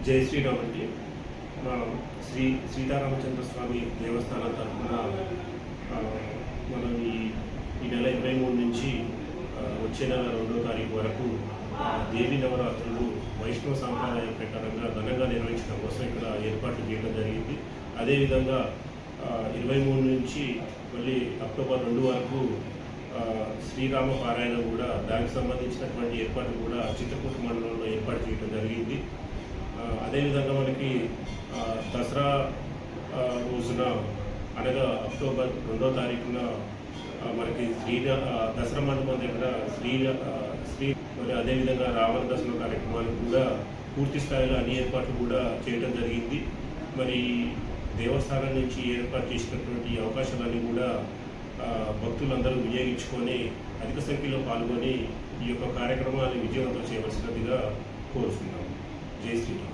జై శ్రీరామ్ అండి. మా సీతారామచంద్ర స్వామి దేవస్థానం తరఫున మనం ఈ నెల 23 నుంచి వచ్చే నెల 2వ తారీఖు వరకు దేవీ నవరాత్రులు వైష్ణవ సాంప్రదాయం ప్రకారంగా ఘనంగా నిర్వహించడం కోసం ఇక్కడ ఏర్పాట్లు చేయడం జరిగింది. అదేవిధంగా 23 నుంచి మళ్ళీ అక్టోబర్ 2 వరకు శ్రీరామ పారాయణ కూడా దానికి సంబంధించినటువంటి ఏర్పాట్లు కూడా చిత్రకూట మండలంలో ఏర్పాటు చేయడం జరిగింది. అదేవిధంగా మనకి దసరా రోజున అనగా అక్టోబర్ 2వ తారీఖున మనకి దసరా మండపం దగ్గర శ్రీ మరి అదేవిధంగా రావణ దర్శన కార్యక్రమాలు కూడా పూర్తి స్థాయిలో అన్ని ఏర్పాట్లు కూడా చేయడం జరిగింది. మరి దేవస్థానం నుంచి ఏర్పాటు చేసినటువంటి అవకాశాలన్నీ కూడా భక్తులందరూ వినియోగించుకొని అధిక సంఖ్యలో పాల్గొని ఈ యొక్క కార్యక్రమాన్ని విజయవంతం చేయవలసినదిగా కోరుతున్నాము. జై శ్రీరామ్.